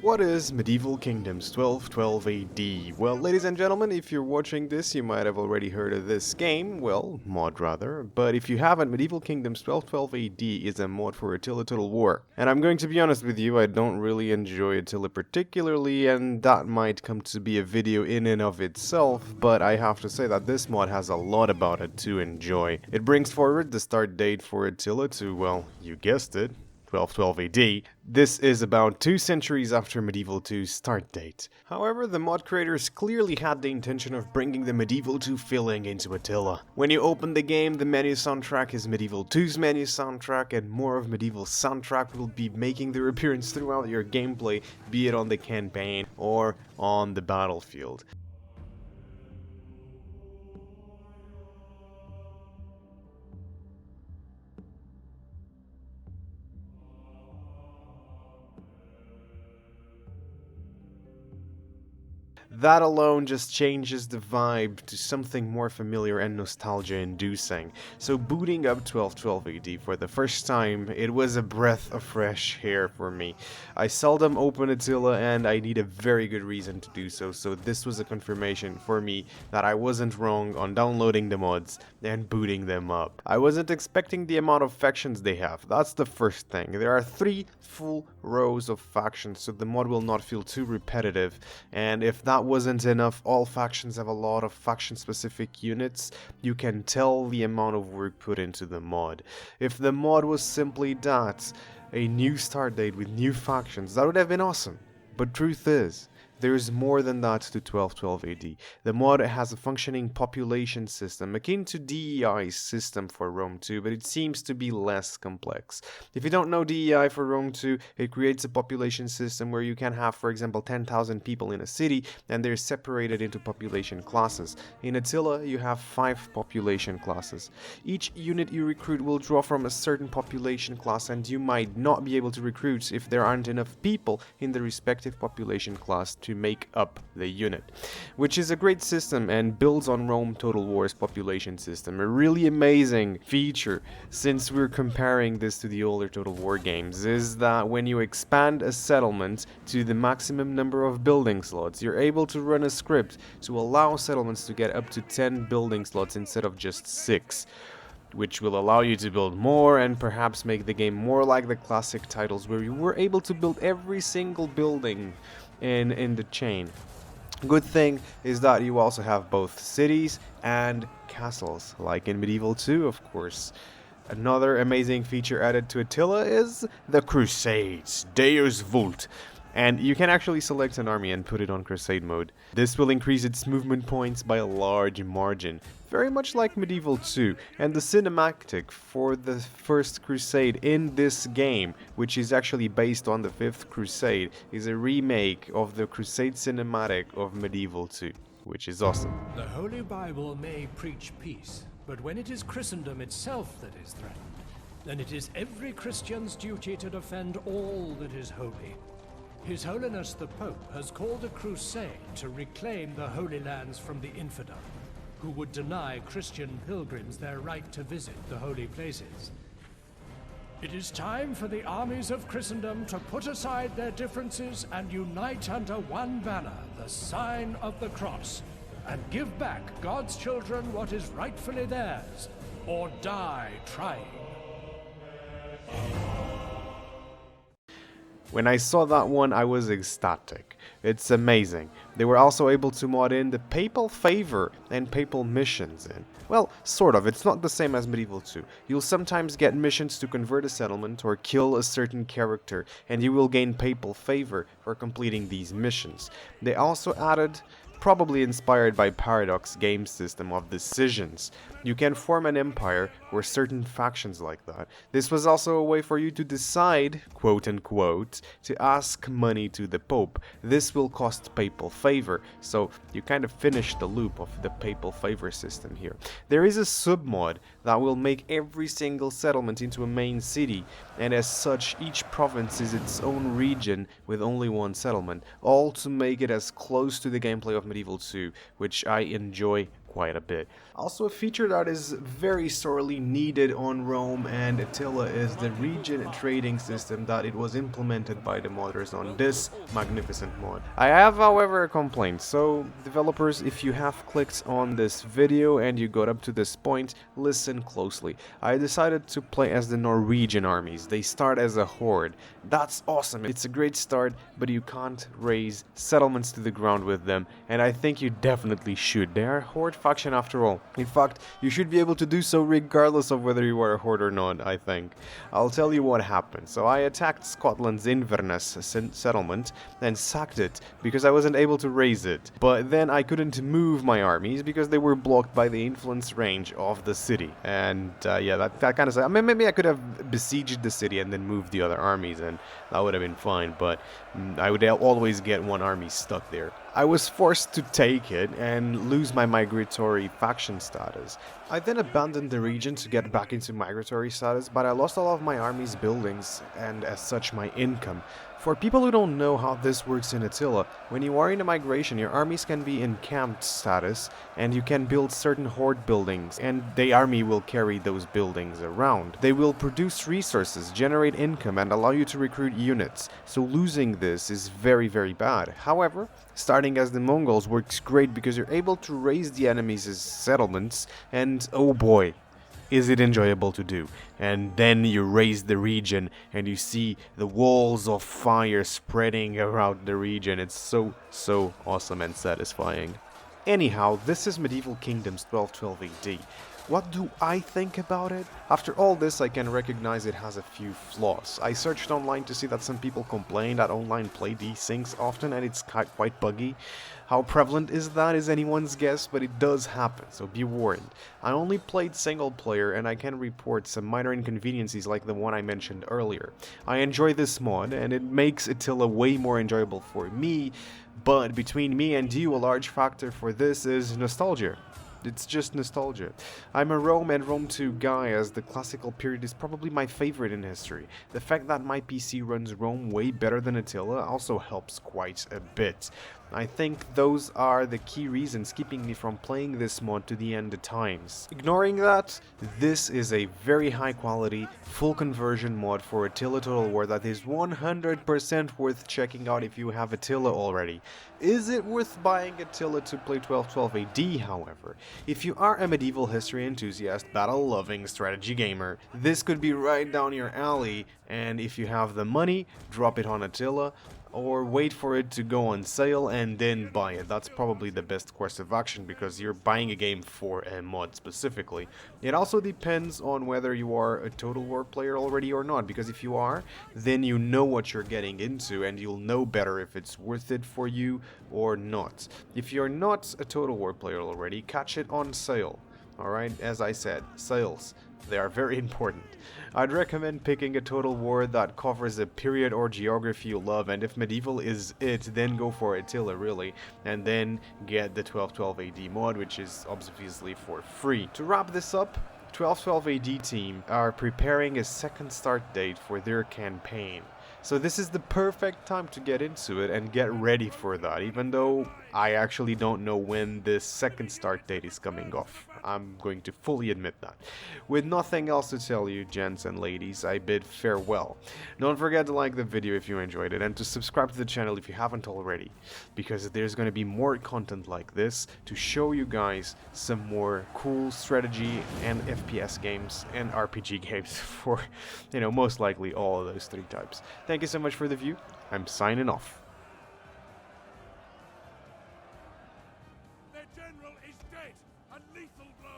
What is Medieval Kingdoms 1212 AD? Well, ladies and gentlemen, if you're watching this, you might have already heard of this game, well, mod rather, but if you haven't, Medieval Kingdoms 1212 AD is a mod for Attila Total War. And I'm going to be honest with you, I don't really enjoy Attila particularly, and that might come to be a video in and of itself, but I have to say that this mod has a lot about it to enjoy. It brings forward the start date for Attila to, well, you guessed it, 1212 AD. This is about 2 centuries after Medieval 2's start date. However, the mod creators clearly had the intention of bringing the Medieval 2 feeling into Attila. When you open the game, the menu soundtrack is Medieval 2's menu soundtrack, and more of Medieval's soundtrack will be making their appearance throughout your gameplay, be it on the campaign or on the battlefield. That alone just changes the vibe to something more familiar and nostalgia-inducing. So booting up 1212 AD for the first time, it was a breath of fresh air for me. I seldom open Attila and I need a very good reason to do so, so this was a confirmation for me that I wasn't wrong on downloading the mods and booting them up. I wasn't expecting the amount of factions they have, that's the first thing. There are 3 full rows of factions, so the mod will not feel too repetitive, and if that wasn't enough, all factions have a lot of faction-specific units. You can tell the amount of work put into the mod. If the mod was simply that, a new start date with new factions, that would have been awesome. But truth is, there is more than that to 1212 AD. The mod has a functioning population system, akin to DEI's system for Rome 2, but it seems to be less complex. If you don't know DEI for Rome 2, it creates a population system where you can have, for example, 10,000 people in a city, and they're separated into population classes. In Attila, you have 5 population classes. Each unit you recruit will draw from a certain population class, and you might not be able to recruit if there aren't enough people in the respective population class to make up the unit, which is a great system and builds on Rome Total War's population system. A really amazing feature, since we're comparing this to the older Total War games, is that when you expand a settlement to the maximum number of building slots, you're able to run a script to allow settlements to get up to 10 building slots instead of just 6. Which will allow you to build more and perhaps make the game more like the classic titles where you were able to build every single building in the chain. Good thing is that you also have both cities and castles, like in Medieval 2, of course. Another amazing feature added to Attila is the Crusades, Deus Vult. And you can actually select an army and put it on crusade mode. This will increase its movement points by a large margin, very much like Medieval 2, and the cinematic for the first crusade in this game, which is actually based on the 5th crusade, is a remake of the crusade cinematic of Medieval 2, which is awesome. The Holy Bible may preach peace, but when it is Christendom itself that is threatened, then it is every Christian's duty to defend all that is holy. His Holiness the Pope has called a crusade to reclaim the Holy Lands from the infidel, who would deny Christian pilgrims their right to visit the holy places. It is time for the armies of Christendom to put aside their differences and unite under one banner, the sign of the cross, and give back God's children what is rightfully theirs, or die trying. When I saw that one, I was ecstatic. It's amazing. They were also able to mod in the papal favor and papal missions in. Well, sort of. It's not the same as Medieval 2. You'll sometimes get missions to convert a settlement or kill a certain character, and you will gain papal favor for completing these missions. They also added, probably inspired by Paradox game system of decisions. You can form an empire or certain factions like that. This was also a way for you to decide, quote unquote, to ask money to the Pope. This will cost papal favor, so you kind of finish the loop of the papal favor system here. There is a submod that will make every single settlement into a main city, and as such each province is its own region with only one settlement, all to make it as close to the gameplay of Medieval 2, which I enjoy quite a bit. Also, a feature that is very sorely needed on Rome and Attila is the region trading system that it was implemented by the modders on this magnificent mod. I have, however, a complaint. So, developers, if you have clicked on this video and you got up to this point, listen closely. I decided to play as the Norwegian armies. They start as a horde. That's awesome. It's a great start, but you can't raise settlements to the ground with them, and I think you definitely should. They are a horde faction after all. In fact, you should be able to do so regardless of whether you are a horde or not, I think. I'll tell you what happened. So I attacked Scotland's Inverness settlement and sacked it because I wasn't able to raise it. But then I couldn't move my armies because they were blocked by the influence range of the city. And yeah, that kind of... I mean, maybe I could have besieged the city and then moved the other armies, and that would have been fine, but I would always get one army stuck there. I was forced to take it and lose my migratory faction status. I then abandoned the region to get back into migratory status, but I lost all of my army's buildings and as such my income. For people who don't know how this works in Attila, when you are in a migration, your armies can be in camped status and you can build certain horde buildings, and the army will carry those buildings around. They will produce resources, generate income, and allow you to recruit units, so losing this is very, very bad. However, starting as the Mongols works great because you're able to raise the enemies' settlements, and oh boy, is it enjoyable to do. And then you raise the region and you see the walls of fire spreading around the region. It's so awesome and satisfying. Anyhow, this is Medieval Kingdoms 1212 AD. What do I think about it? After all this, I can recognize it has a few flaws. I searched online to see that some people complain that online play these things often and it's quite buggy. How prevalent is that is anyone's guess, but it does happen, so be warned. I only played single player and I can report some minor inconveniences like the one I mentioned earlier. I enjoy this mod and it makes Attila way more enjoyable for me, but between me and you, a large factor for this is nostalgia. It's just nostalgia. I'm a Rome and Rome 2 guy, as the classical period is probably my favorite in history. The fact that my PC runs Rome way better than Attila also helps quite a bit. I think those are the key reasons keeping me from playing this mod to the end of times. Ignoring that, this is a very high quality, full conversion mod for Attila Total War that is 100% worth checking out if you have Attila already. Is it worth buying Attila to play 1212 AD, however? If you are a medieval history enthusiast, battle-loving strategy gamer, this could be right down your alley, and if you have the money, drop it on Attila, or wait for it to go on sale and then buy it. That's probably the best course of action because you're buying a game for a mod specifically. It also depends on whether you are a Total War player already or not, because if you are, then you know what you're getting into and you'll know better if it's worth it for you or not. If you're not a Total War player already, catch it on sale. Alright, as I said, sales. They are very important. I'd recommend picking a Total War that covers a period or geography you love, and if medieval is it, then go for Attila really, and then get the 1212 AD mod, which is obviously for free. To wrap this up, 1212 AD team are preparing a second start date for their campaign. So this is the perfect time to get into it and get ready for that, even though I actually don't know when this second start date is coming off. I'm going to fully admit that. With nothing else to tell you, gents and ladies, I bid farewell. Don't forget to like the video if you enjoyed it and to subscribe to the channel if you haven't already, because there's going to be more content like this to show you guys some more cool strategy and FPS games and RPG games for, most likely all of those three types. Thank you so much for the view. I'm signing off. Their general is dead, and lethal blows